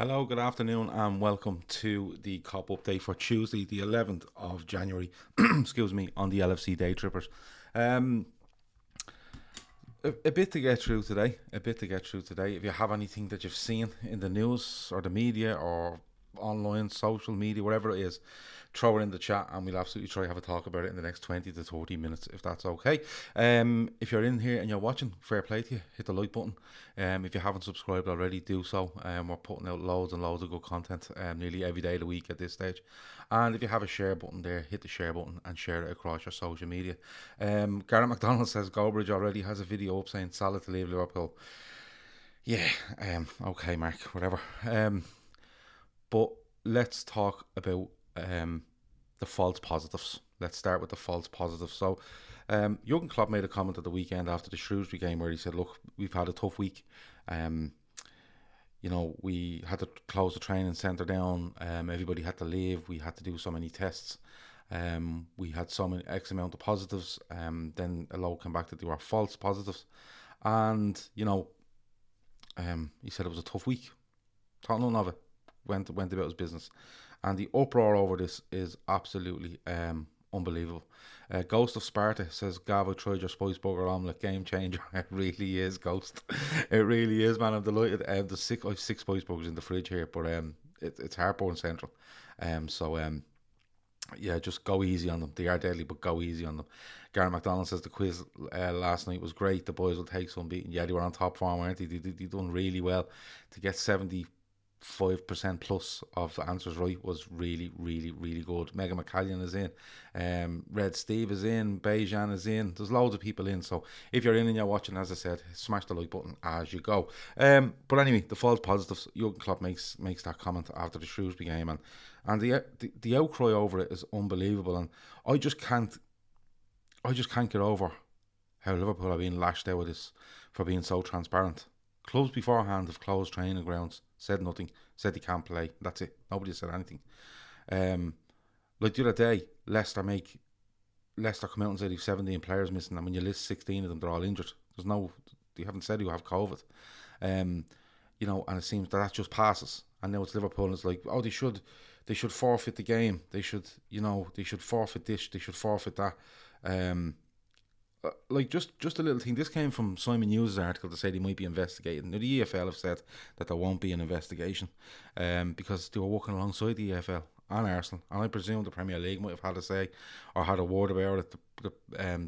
Hello, good afternoon, and welcome to the COP update for Tuesday, the 11th of January. Excuse me, on the LFC Daytrippers. A bit to get through today. If you have anything that you've seen in the news or the media or online, social media, whatever it is, throw it in the chat and we'll absolutely try to have a talk about it in the next 20 to 30 minutes, if that's okay. If you're in here and you're watching, fair play to you, hit the like button. If you haven't subscribed already, do so. We're putting out loads and loads of good content nearly every day of the week at this stage. And if you have a share button there, hit the share button and share it across your social media. Gareth McDonald says Goldbridge already has a video up saying Salah to leave Liverpool. Yeah, okay, Mark, whatever. But let's talk about the false positives. Let's start with the false positives. So, Jurgen Klopp made a comment at the weekend after the Shrewsbury game where he said, "Look, we've had a tough week. We had to close the training centre down. Everybody had to leave. We had to do so many tests. We had so many X amount of positives. Then a load came back that they were false positives, and he said it was a tough week. Thought none of it. Went about his business, and the uproar over this is absolutely unbelievable. Ghost of Sparta says, "Gavo, tried your spice burger omelette, game changer." It really is, Ghost. It really is, man. I'm delighted. I have six spice burgers in the fridge here, but it's heartburn central. Yeah, just go easy on them. They are deadly, but go easy on them. Gareth McDonald says the quiz last night was great. The boys will take some beating. Yeah, they were on top form, weren't they? They done really well to get 75% plus of the answers right was really, really, really good. Megan McCallion is in, Red Steve is in, Bejan is in. There's loads of people in. So if you're in and you're watching, as I said, smash the like button as you go. But anyway, the false positives. Jurgen Klopp makes that comment after the Shrewsbury game, and the outcry over it is unbelievable. And I just can't get over how Liverpool are being lashed out with this for being so transparent. Clubs beforehand have closed training grounds, said nothing, said they can't play. That's it. Nobody said anything. Like the other day, Leicester come out and say they've 17 players missing, and when you list 16 of them, they're all injured. They haven't said who have COVID. And it seems that just passes. And now it's Liverpool, and it's like, oh, they should forfeit the game. They should forfeit this. They should forfeit that. Just a little thing. This came from Simon Hughes' article to say they might be investigated. Now, the EFL have said that there won't be an investigation because they were working alongside the EFL and Arsenal, and I presume the Premier League might have had a say or had a word about it.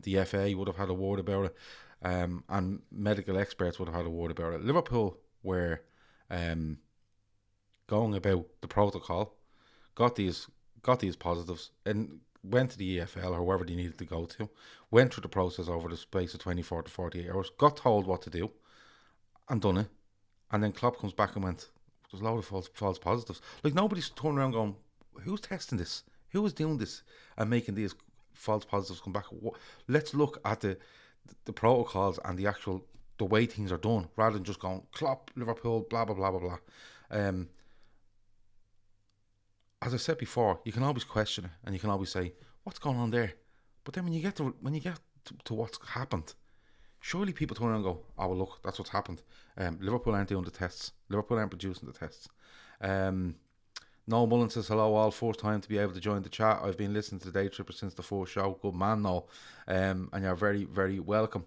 The FA would have had a word about it, and medical experts would have had a word about it. Liverpool were going about the protocol, got these positives, and went to the EFL or wherever they needed to go to, went through the process over the space of 24 to 48 hours, got told what to do, and done it. And then Klopp comes back and went, there's a load of false positives. Like, nobody's turning around going, who's testing this? Who is doing this and making these false positives come back? Let's look at the protocols and the way things are done, rather than just going, Klopp, Liverpool, blah, blah, blah, blah, blah. As I said before, you can always question it and you can always say, what's going on there? But then when you get to what's happened, surely people turn around and go, oh, well, look, that's what's happened. Liverpool aren't doing the tests. Liverpool aren't producing the tests. Noel Mullen says, hello all, first time to be able to join the chat. I've been listening to the Daytrippers since the first show. Good man, Noel. And you're very, very welcome.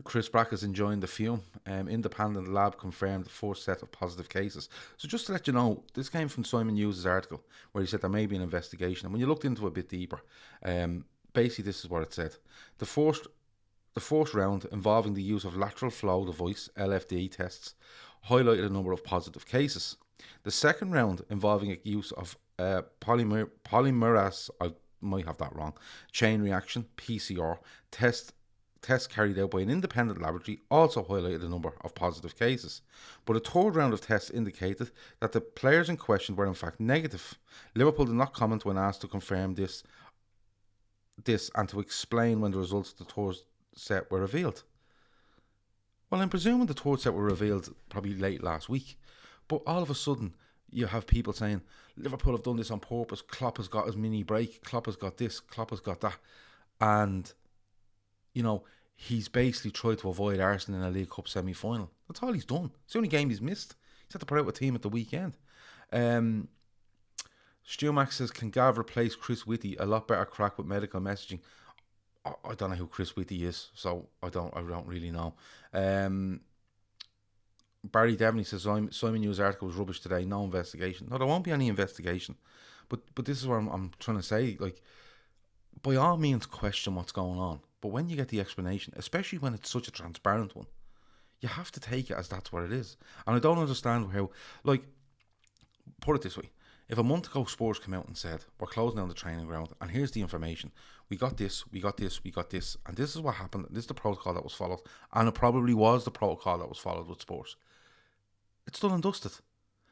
Chris Brack is enjoying the fume. Independent lab confirmed the first set of positive cases. So just to let you know, this came from Simon Hughes' article where he said there may be an investigation. And when you looked into it a bit deeper, basically this is what it said. The first round involving the use of lateral flow device, LFD tests, highlighted a number of positive cases. The second round involving a use of polymerase, I might have that wrong, chain reaction, PCR, tests carried out by an independent laboratory also highlighted a number of positive cases. But a third round of tests indicated that the players in question were in fact negative. Liverpool did not comment when asked to confirm this and to explain when the results of the third set were revealed. Well, I'm presuming the third set were revealed probably late last week. But all of a sudden, you have people saying, Liverpool have done this on purpose, Klopp has got his mini break, Klopp has got this, Klopp has got that. And he's basically tried to avoid Arsenal in a League Cup semi-final. That's all he's done. It's the only game he's missed. He's had to put out a team at the weekend. Stu Max says, can Gav replace Chris Whitty? A lot better crack with medical messaging. I don't know who Chris Whitty is, so I don't really know. Barry Devaney says, Simon News article was rubbish today. No investigation. No, there won't be any investigation. But this is what I'm trying to say. Like, by all means, question what's going on. But when you get the explanation, especially when it's such a transparent one, you have to take it as that's what it is. And I don't understand how, like, put it this way. If a month ago Spurs came out and said, we're closing down the training ground, and here's the information. We got this, and this is what happened. This is the protocol that was followed. And it probably was the protocol that was followed with Spurs. It's done and dusted.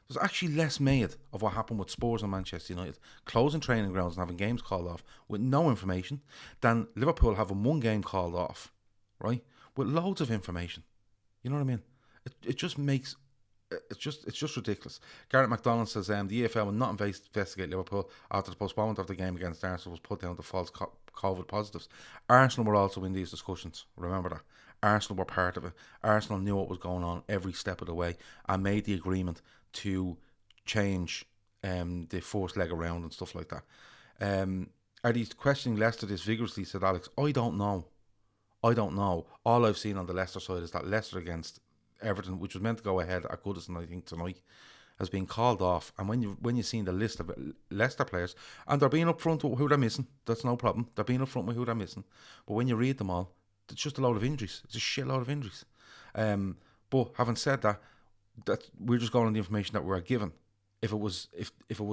There's actually less made of what happened with Spurs and Manchester United closing training grounds and having games called off with no information than Liverpool having one game called off, right, with loads of information. You know what I mean? It just makes... It's just ridiculous. Garrett McDonald says the EFL will not investigate Liverpool after the postponement of the game against Arsenal was put down to false COVID positives. Arsenal were also in these discussions. Remember that. Arsenal were part of it. Arsenal knew what was going on every step of the way and made the agreement to change the first leg around and stuff like that. Are these questioning Leicester this vigorously, said Alex. I don't know. All I've seen on the Leicester side is that Leicester against Everton, which was meant to go ahead at Goodison, I think, tonight, has been called off. And when you've seen the list of Leicester players, and they're being upfront with who they're missing, that's no problem. They're being upfront with who they're missing. But when you read them all, it's just a load of injuries. It's a shitload of injuries. But having said that we're just going on the information that we're given. If it was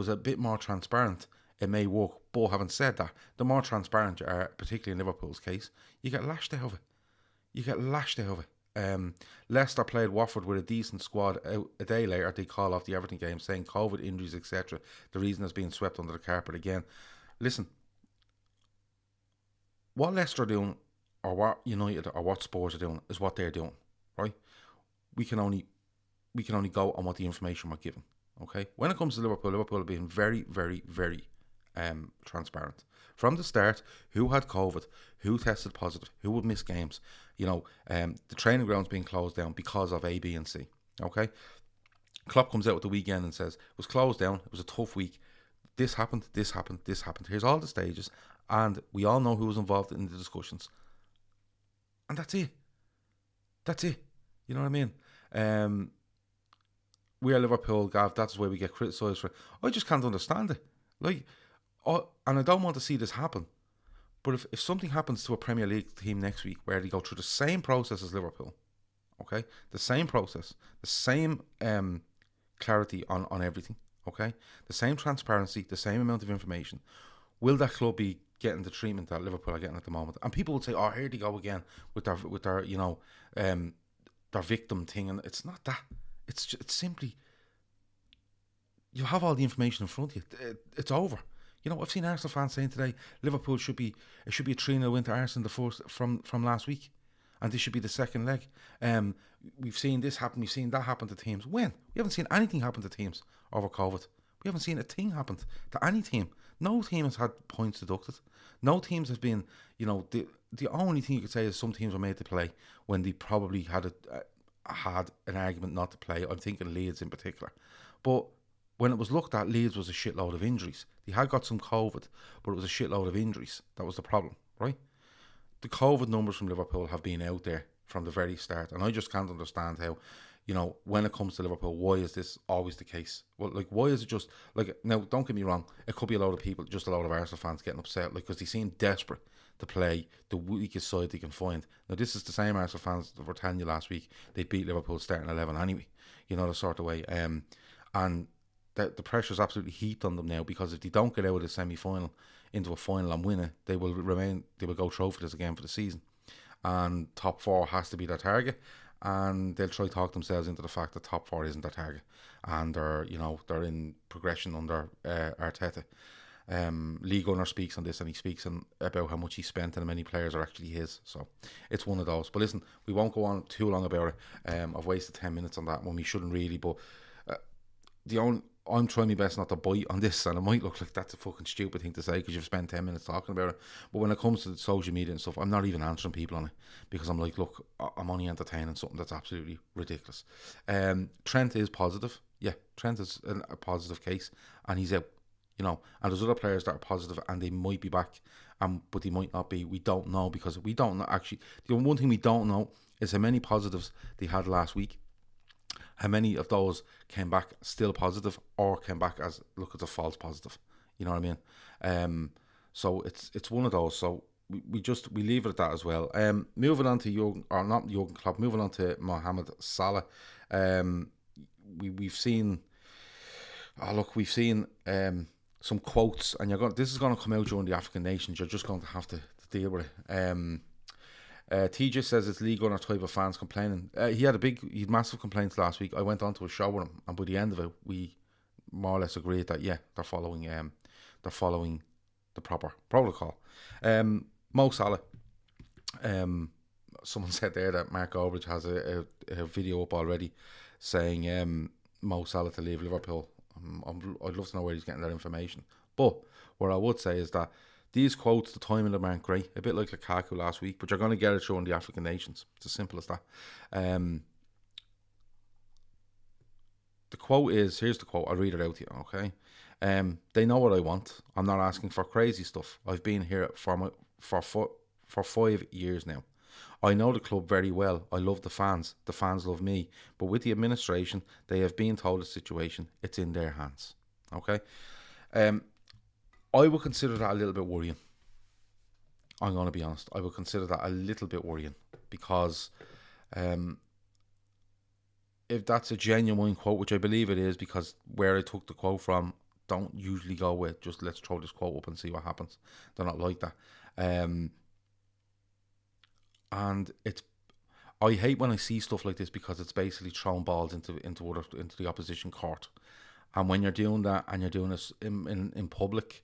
a bit more transparent, it may work. But having said that, the more transparent you are, particularly in Liverpool's case, you get lashed out of it. Leicester played Watford with a decent squad. A day later, they call off the Everton game, saying COVID, injuries, etc. The reason is being swept under the carpet again. Listen, what Leicester are doing, or what United or what Spurs are doing, is what they're doing, right? We can only go on what the information we're given. Okay. When it comes to Liverpool have been very, very, very transparent from the start. Who had COVID, who tested positive, who would miss games. The training ground's being closed down because of A, B and C. Okay. Klopp comes out at the weekend and says, it was closed down, it was a tough week. This happened. Here's all the stages. And we all know who was involved in the discussions. And that's it. You know what I mean? We are Liverpool, Gav. That's why we get criticised for it. I just can't understand it. And I don't want to see this happen. But if something happens to a Premier League team next week where they go through the same process as Liverpool, okay, the same process, the same clarity on everything, okay, the same transparency, the same amount of information, will that club be getting the treatment that Liverpool are getting at the moment? And people would say, "Oh, here they go again with their their victim thing," and it's not that. It's simply you have all the information in front of you. It's over. I've seen Arsenal fans saying today, Liverpool should be a 3-0 win to Arsenal the first from last week, and this should be the second leg. We've seen this happen. We've seen that happen to teams. When? We haven't seen anything happen to teams over COVID. We haven't seen a thing happen to any team. No team has had points deducted. No teams have been, the only thing you could say is some teams were made to play when they probably had an argument not to play. I'm thinking Leeds in particular. But when it was looked at, Leeds was a shitload of injuries. They had got some COVID, but it was a shitload of injuries. That was the problem, right? The COVID numbers from Liverpool have been out there from the very start, and I just can't understand how, when it comes to Liverpool, why is this always the case? Well, why is it just, now, don't get me wrong, it could be a lot of people, just a lot of Arsenal fans getting upset, because they seem desperate to play the weakest side they can find. Now, this is the same Arsenal fans that were telling you last week they beat Liverpool starting 11 anyway, the sort of way. And the pressure's absolutely heaped on them now, because if they don't get out of the semi-final into a final and win it, they will go trophyless again for the season. And top four has to be their target, and they'll try to talk themselves into the fact that top four isn't their target, and they're in progression under Arteta. Lee Gunner speaks on this, and he speaks about how much he spent and how many players are actually his. So it's one of those. But listen, we won't go on too long about it. I've wasted 10 minutes on that when we shouldn't really, but the only I'm trying my best not to bite on this, and it might look like that's a fucking stupid thing to say because you've spent 10 minutes talking about it. But when it comes to social media and stuff, I'm not even answering people on it because I'm like, look, I'm only entertaining something that's absolutely ridiculous. Trent is positive. Yeah, Trent is a positive case, and he's out. You know, and there's other players that are positive and they might be back, but they might not be. We don't know because we don't know. Actually, the one thing we don't know is how many positives they had last week. How many of those came back still positive or came back as, look, it's a false positive? You know what I mean? So it's one of those. So we leave it at that as well. Moving on to Jurgen Klopp. Moving on to Mohamed Salah. We've seen. Oh, look, we've seen some quotes, and this is going to come out during the African Nations. You're just going to have to deal with it. TJ says it's League Gunner type of fans complaining. He had massive complaints last week. I went on to a show with him, and by the end of it, we more or less agreed that they're following the proper protocol. Mo Salah. Someone said there that Mark Albridge has a video up already saying Mo Salah to leave Liverpool. I'd love to know where he's getting that information. But what I would say is that these quotes, the timing of them aren't great. A bit like Lukaku last week, but you're going to get it showing the African nations. It's as simple as that. The quote is, here's the quote, I'll read it out to you, okay? They know what I want. I'm not asking for crazy stuff. I've been here for 5 years now. I know the club very well. I love the fans. The fans love me. But with the administration, they have been told the situation. It's in their hands. Okay? I would consider that a little bit worrying. I'm going to be honest. I would consider that a little bit worrying because if that's a genuine quote, which I believe it is, because where I took the quote from, don't usually go with just let's throw this quote up and see what happens. They're not like that. And I hate when I see stuff like this because it's basically throwing balls into the opposition court. And when you're doing that and you're doing this in public,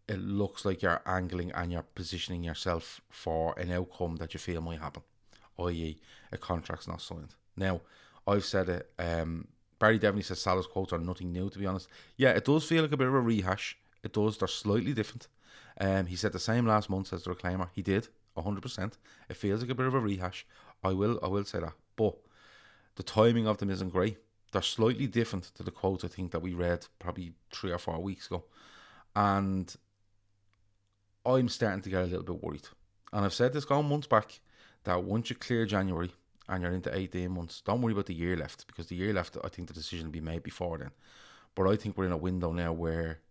it looks like you're angling and you're positioning yourself for an outcome that you feel might happen, i.e. a contract's not signed. Now, I've said it, Barry Devaney says Salah's quotes are nothing new, to be honest. Yeah, it does feel like a bit of a rehash. It does. They're slightly different. He said the same last month as the Reclaimer. He did, 100%. It feels like a bit of a rehash. I will say that. But the timing of them isn't great. They're slightly different to the quotes, I think, that we read probably 3 or 4 weeks ago. And I'm starting to get a little bit worried. And I've said this going months back, that once you clear January and you're into 18 months, don't worry about the year left, because the year left, I think the decision will be made before then. But I think we're in a window now where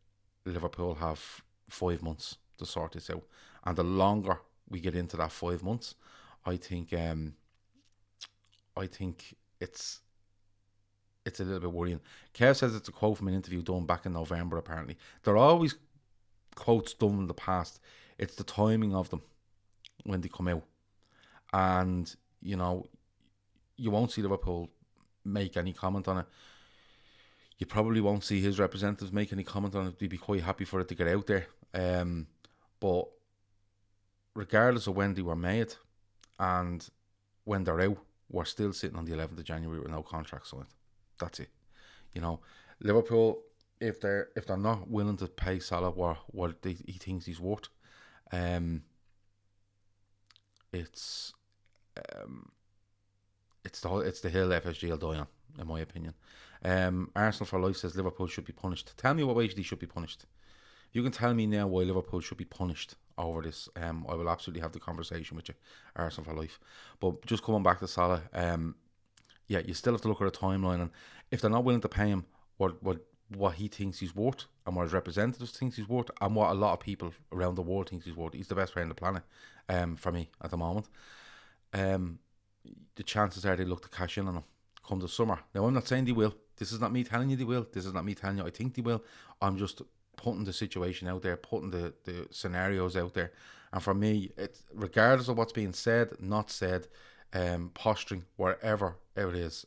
Liverpool have 5 months to sort this out. And the longer we get into that 5 months, I think it's a little bit worrying. Kev says it's a quote from an interview done back in November, apparently. There are always quotes done in the past. It's the timing of them when they come out. And, you know, you won't see Liverpool make any comment on it. You probably won't see his representatives make any comment on it. They'd be quite happy for it to get out there. But regardless of when they were made and when they're out, we're still sitting on the 11th of January with no contract signed. That's it. You know, Liverpool, if they're not willing to pay Salah what he thinks he's worth, it's the hill FSG will die on, in my opinion. Arsenal for Life says Liverpool should be punished. Tell me what way they should be punished. You can tell me now why Liverpool should be punished over this. I will absolutely have the conversation with you, Arsenal for Life. But just coming back to Salah, yeah, you still have to look at a timeline, and if they're not willing to pay him what he thinks he's worth, and what his representatives thinks he's worth, and what a lot of people around the world thinks he's worth, he's the best player on the planet, for me at the moment. The chances are they look to cash in on him come the summer. Now, I'm not saying they will. This is not me telling you they will. This is not me telling you I think they will. I'm just putting the situation out there, putting the scenarios out there. And for me, it's regardless of what's being said, not said, posturing, wherever it is,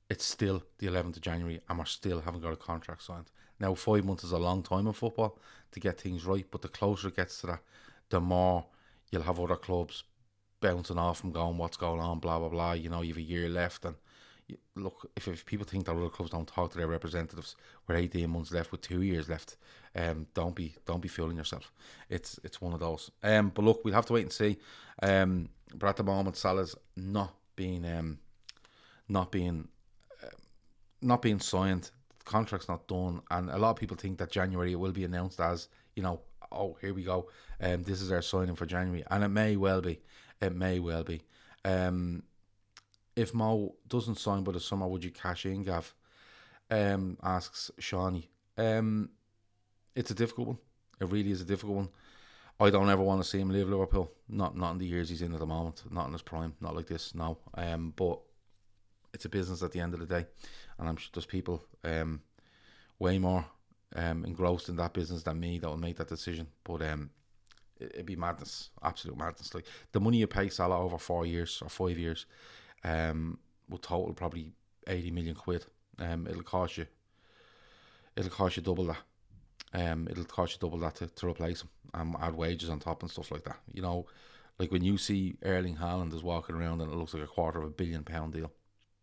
it's still the 11th of January and we're still haven't got a contract signed. Now, 5 months is a long time in football to get things right, but the closer it gets to that, the more you'll have other clubs bouncing off and going, what's going on, blah, blah, blah. You know, you have a year left and, look, if people think that other clubs don't talk to their representatives with 18 months left, with 2 years left, don't be fooling yourself. It's one of those. But look, we'll have to wait and see. But at the moment, Salah's not being not being signed. The contract's not done, and a lot of people think that January it will be announced as, oh, here we go. This is our signing for January, and it may well be. It may well be. If Mo doesn't sign by the summer, would you cash in, Gav? Asks Shawnee. It's a difficult one. It really is a difficult one. I don't ever want to see him leave Liverpool. Not in the years he's in at the moment. Not in his prime. Not like this. No. But it's a business at the end of the day, and I'm sure there's people way more engrossed in that business than me that will make that decision. But it'd be madness, absolute madness. Like the money you pay Salah over 4 years or 5 years, will total probably 80 million quid. It'll cost you double that. It'll cost you double that to replace him, and add wages on top and stuff like that. Like when you see Erling Haaland is walking around and it looks like a £250 million deal.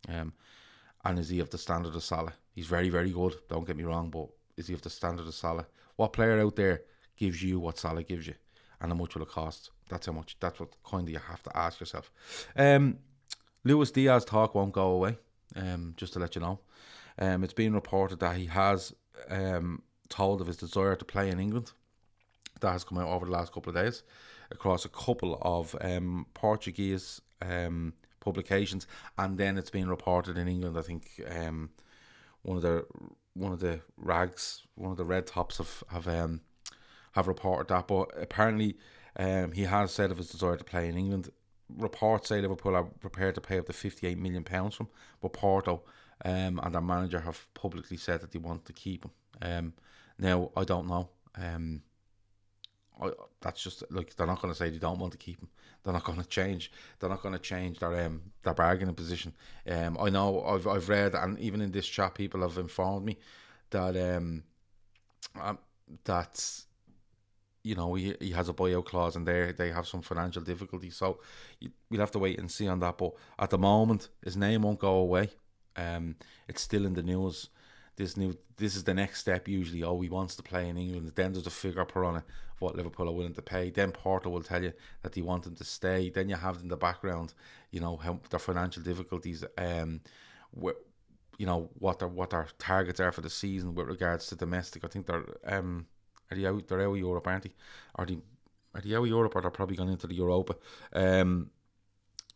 And is he of the standard of Salah? He's very, very good, don't get me wrong, but is he of the standard of Salah? What player out there gives you what Salah gives you, and how much will it cost? That's how much. That's what kind of you have to ask yourself. Luis Diaz talk won't go away. Just to let you know, it's been reported that he has told of his desire to play in England. That has come out over the last couple of days across a couple of Portuguese publications, and then it's been reported in England. I think one of the red tops have reported that, but apparently he has said of his desire to play in England. Reports say Liverpool are prepared to pay up to £58 million from, but Porto and their manager have publicly said that they want to keep him. Now I don't know. That's just like, they're not going to say they don't want to keep him. They're not going to change. They're not going to change their bargaining position. I know I've read, and even in this chat, people have informed me that he has a buyout clause, and they have some financial difficulties. So we'll have to wait and see on that. But at the moment, his name won't go away. It's still in the news. This is the next step usually. Oh, he wants to play in England. Then there's a figure put on it of what Liverpool are willing to pay. Then Porto will tell you that they want him to stay. Then you have in the background, how their financial difficulties, what their targets are for the season with regards to domestic. I think they're they're out of Europe, aren't they? Are they out of Europe, or they're probably gone into the Europa?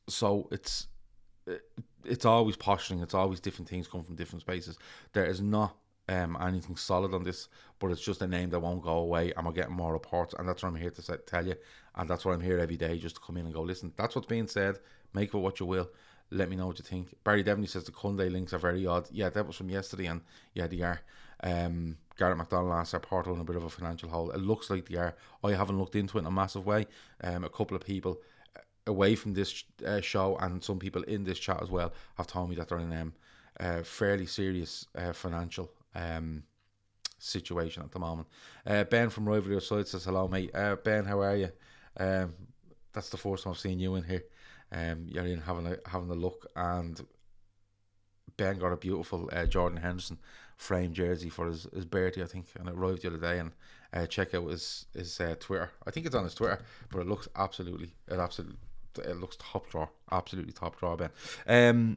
So it's always posturing. It's always different things come from different spaces. There is not anything solid on this, but it's just a name that won't go away, and we're getting more reports, and that's what I'm here to tell you, and that's why I'm here every day, just to come in and go, listen, that's what's being said, make of it what you will, let me know what you think. Barry Devaney says the Kunde links are very odd. Yeah, that was from yesterday, and yeah, they are. Garrett McDonald asked, are Porto in a bit of a financial hole? It looks like they are. I haven't looked into it in a massive way. A couple of people away from this show, and some people in this chat as well, have told me that they're in fairly serious financial situation at the moment. Ben from Rivalry Side says hello, mate. Ben, how are you? That's the first time I've seen you in here. You're in having a look, and Ben got a beautiful Jordan Henderson framed jersey for his birthday, I think, and it arrived the other day. And check out his Twitter. I think it's on his Twitter, but it looks it looks top drawer, absolutely top drawer, Ben.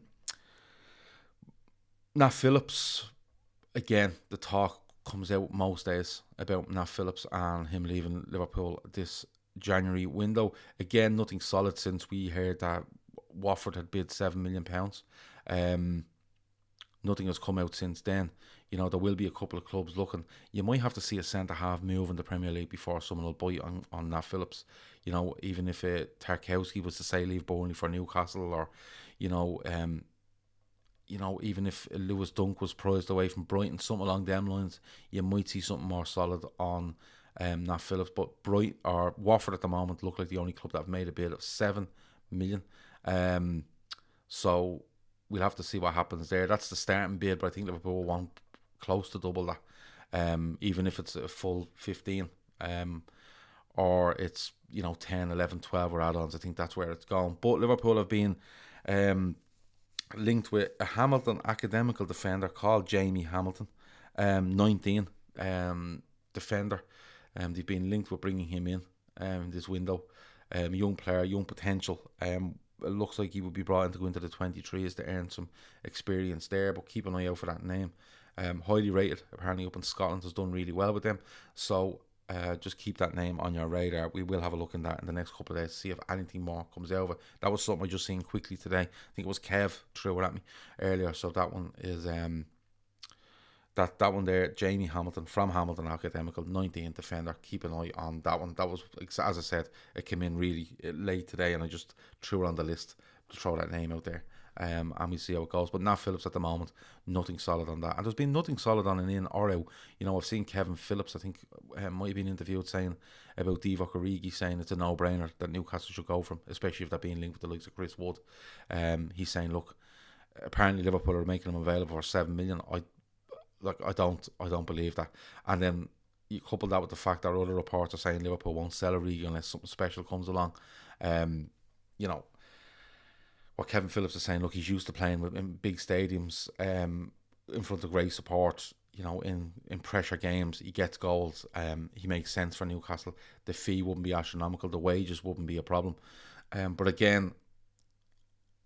Nat Phillips, again, the talk comes out most days about Nat Phillips and him leaving Liverpool this January window. Again, nothing solid since we heard that Watford had bid £7 million. Nothing has come out since then. There will be a couple of clubs looking. You might have to see a centre-half move in the Premier League before someone will bite on Nat Phillips. Even if Tarkowski was to say leave Burnley for Newcastle, or even if Lewis Dunk was prized away from Brighton, something along them lines, you might see something more solid on Nat Phillips. But Watford at the moment look like the only club that have made a bid of £7 million. So we'll have to see what happens there. That's the starting bid, but I think Liverpool will want close to double that, even if it's a full 15, or it's 10, 11, 12 or add-ons. I think that's where it's going. But Liverpool have been linked with a Hamilton academical defender called Jamie Hamilton, 19, defender. They've been linked with bringing him in this window. Young player, young potential. It looks like he would be brought in to go into the 23s to earn some experience there, but keep an eye out for that name. Highly rated, apparently up in Scotland, has done really well with them. So just keep that name on your radar. We will have a look in that in the next couple of days to see if anything more comes over. That was something I just seen quickly today. I think it was Kev threw it at me earlier. So that one is that one there, Jamie Hamilton from Hamilton Academical, 19 defender. Keep an eye on that one. That was, as I said, it came in really late today, and I just threw it on the list to throw that name out there. And we see how it goes. But Nat Phillips at the moment, nothing solid on that. And there's been nothing solid on an in or out. You know, I've seen Kevin Phillips, I think, might have been interviewed saying about Divock Origi, saying it's a no-brainer that Newcastle should go from, especially if they're being linked with the likes of Chris Wood. He's saying, look, apparently Liverpool are making him available for 7 million. I don't believe that. And then you couple that with the fact that other reports are saying Liverpool won't sell Origi unless something special comes along. You know, what Kevin Phillips is saying, look, he's used to playing in big stadiums, in front of great support, you know, in pressure games. He gets goals. He makes sense for Newcastle. The fee wouldn't be astronomical. The wages wouldn't be a problem. But again,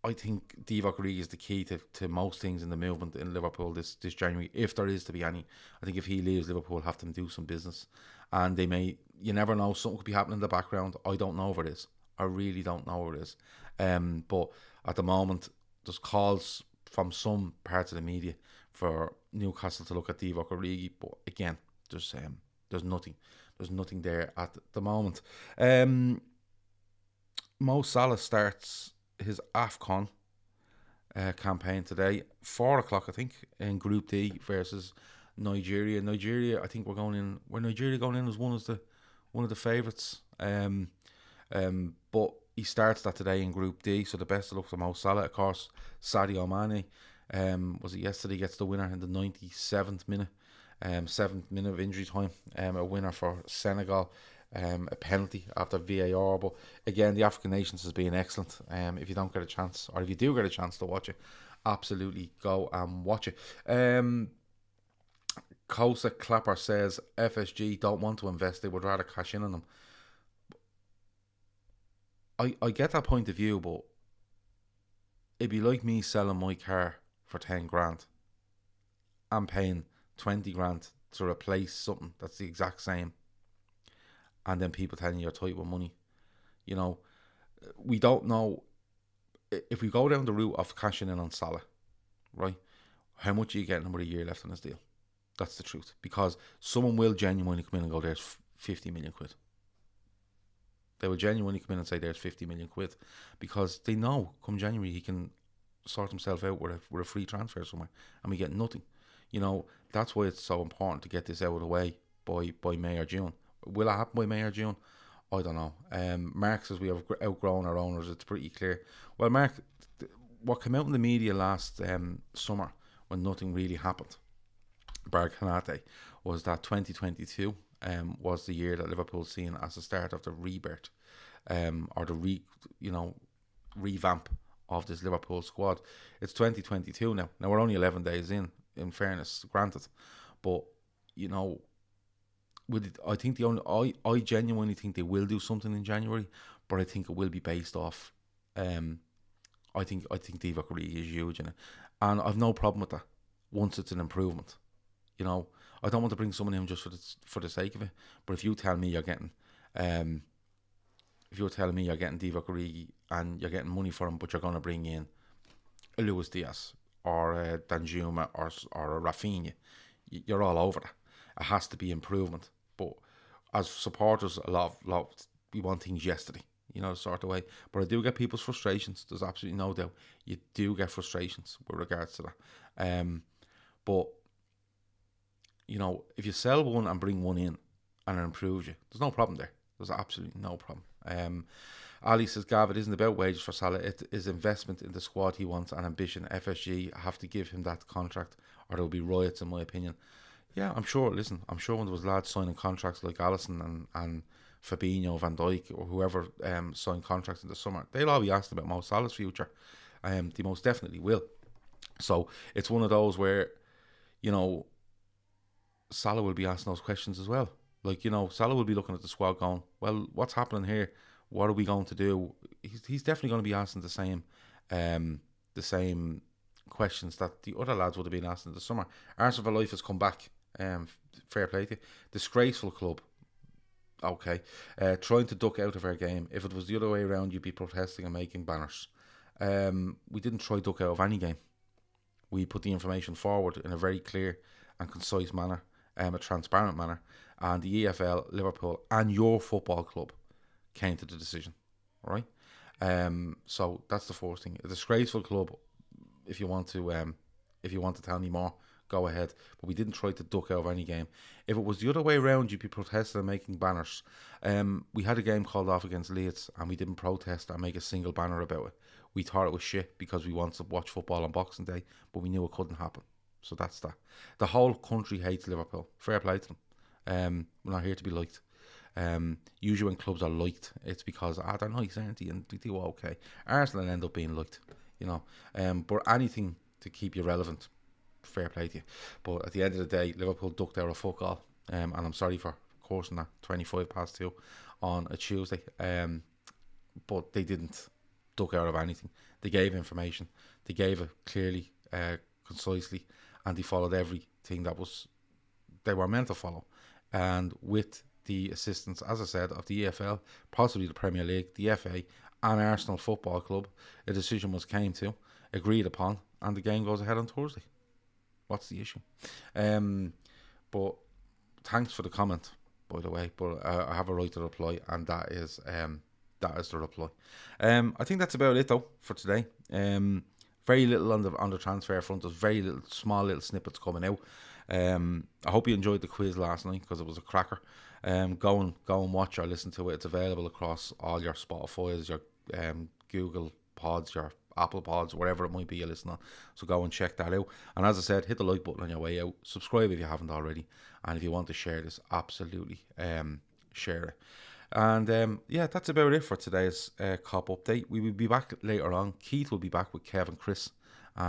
I think Divock Origi is the key to most things in the movement in Liverpool this January, if there is to be any. I think if he leaves, Liverpool have to do some business. And they may, you never know, something could be happening in the background. I don't know if it is. I really don't know what it is. But at the moment, there's calls from some parts of the media for Newcastle to look at Divock Origi. But again, there's nothing. There's nothing there at the moment. Mo Salah starts his AFCON campaign today, 4 o'clock, I think, in Group D versus Nigeria. Nigeria, I think we're going in. Were Nigeria going in as one of the favourites? But he starts that today in Group D, so the best of luck to Mo Salah. Of course, Sadio Mane, was it yesterday, gets the winner in the 97th minute, 7th minute of injury time, a winner for Senegal. A penalty after VAR, but again, the African Nations has been excellent. If you don't get a chance, or if you do get a chance to watch it, absolutely go and watch it. Kosa Clapper says FSG don't want to invest; they would rather cash in on them. I get that point of view, but it'd be like me selling my car for 10 grand and paying 20 grand to replace something that's the exact same. And then people telling you you're tight with money. You know, we don't know. If we go down the route of cashing in on Salah, right, how much are you getting with a year left on this deal? That's the truth. Because someone will genuinely come in and go, there's 50 million quid. They will genuinely come in and say, there's 50 million quid. Because they know come January he can sort himself out with a free transfer somewhere. And we get nothing. You know, that's why it's so important to get this out of the way by May or June. Will it happen by May or June? I don't know. Mark says we have outgrown our owners. It's pretty clear. Well, Mark, what came out in the media last summer when nothing really happened, bar Canate, was that 2022 was the year that Liverpool seen as the start of the rebirth, or the revamp of this Liverpool squad. It's 2022 now. Now we're only 11 days in fairness, granted, but you know. I think I genuinely think they will do something in January, but I think it will be based off. I think Divock Origi is huge in it, and I've no problem with that. Once it's an improvement, you know, I don't want to bring someone in just for the sake of it. But if you tell me you're getting, if you're telling me you're getting Divock Origi and you're getting money for him, but you're going to bring in a Luis Diaz or a Danjuma or a Rafinha, you're all over that. It has to be improvement. But as supporters, a lot we want things yesterday, you know, sort of way. But I do get people's frustrations. There's absolutely no doubt. You do get frustrations with regards to that. But you know, if you sell one and bring one in and it improves you, there's no problem there. There's absolutely no problem. Ali says, Gav, it isn't about wages for Salah. It is investment in the squad he wants and ambition. FSG have to give him that contract or there will be riots, in my opinion. Yeah, I'm sure. Listen, I'm sure when there was lads signing contracts like Alisson and Fabinho, Van Dijk, or whoever signed contracts in the summer, they'll all be asked about Mo Salah's future. They most definitely will. So it's one of those where, you know, Salah will be asking those questions as well. Like, you know, Salah will be looking at the squad going, well, what's happening here? What are we going to do? He's definitely going to be asking the same questions that the other lads would have been asking in the summer. Arsenal for Life has come back. Fair play to you. Disgraceful club. Okay. Trying to duck out of our game. If it was the other way around, you'd be protesting and making banners. We didn't try duck out of any game. We put the information forward in a very clear and concise manner, a transparent manner, and the EFL, Liverpool, and your football club came to the decision. All right. So that's the first thing. A disgraceful club. If you want to tell me more, go ahead. But we didn't try to duck out of any game. If it was the other way around, you'd be protesting and making banners. We had a game called off against Leeds, and we didn't protest and make a single banner about it. We thought it was shit because we wanted to watch football on Boxing Day, but we knew it couldn't happen. So that's that. The whole country hates Liverpool. Fair play to them. We're not here to be liked. Usually when clubs are liked, it's because they're nice, aren't they? And they do okay. Arsenal end up being liked, you know. But anything to keep you relevant, fair play to you. But at the end of the day, Liverpool ducked out of fuck all. And I'm sorry for coursing that 2 on a Tuesday. But they didn't duck out of anything. They gave information. They gave it clearly, concisely, and they followed everything that they were meant to follow. And with the assistance, as I said, of the EFL, possibly the Premier League, the FA, and Arsenal Football Club, a decision was agreed upon, and the game goes ahead on Thursday. What's the issue? But thanks for the comment, by the way. But I have a right to reply, and that is the reply. I think that's about it though for today. Very little on the transfer front. There's very little, small little snippets coming out. I hope you enjoyed the quiz last night because it was a cracker. Go and watch or listen to it. It's available across all your Spotify's, your Google Pods, your Apple Pods, wherever it might be you're listening on. So go and check that out. And as I said, hit the like button on your way out. Subscribe if you haven't already. And if you want to share this, absolutely share it. And yeah, that's about it for today's COP update. We will be back later on. Keith will be back with Kev and Chris.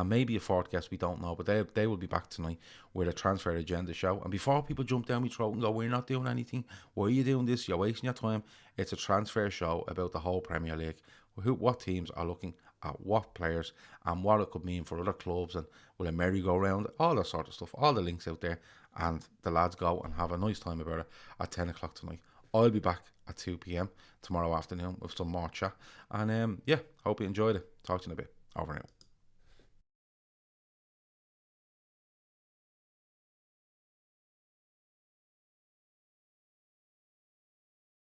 Maybe a fourth guest, we don't know, but they will be back tonight with a transfer agenda show. And before people jump down my throat and go, we're not doing anything, why are you doing this? You're wasting your time. It's a transfer show about the whole Premier League. What teams are looking at what players and what it could mean for other clubs, and will a merry-go-round, all that sort of stuff. All the links out there, and the lads go and have a nice time about it at 10 o'clock tonight. I'll be back at 2 p.m. tomorrow afternoon with some more chat. And yeah, hope you enjoyed it. Talk to you in a bit. Over now.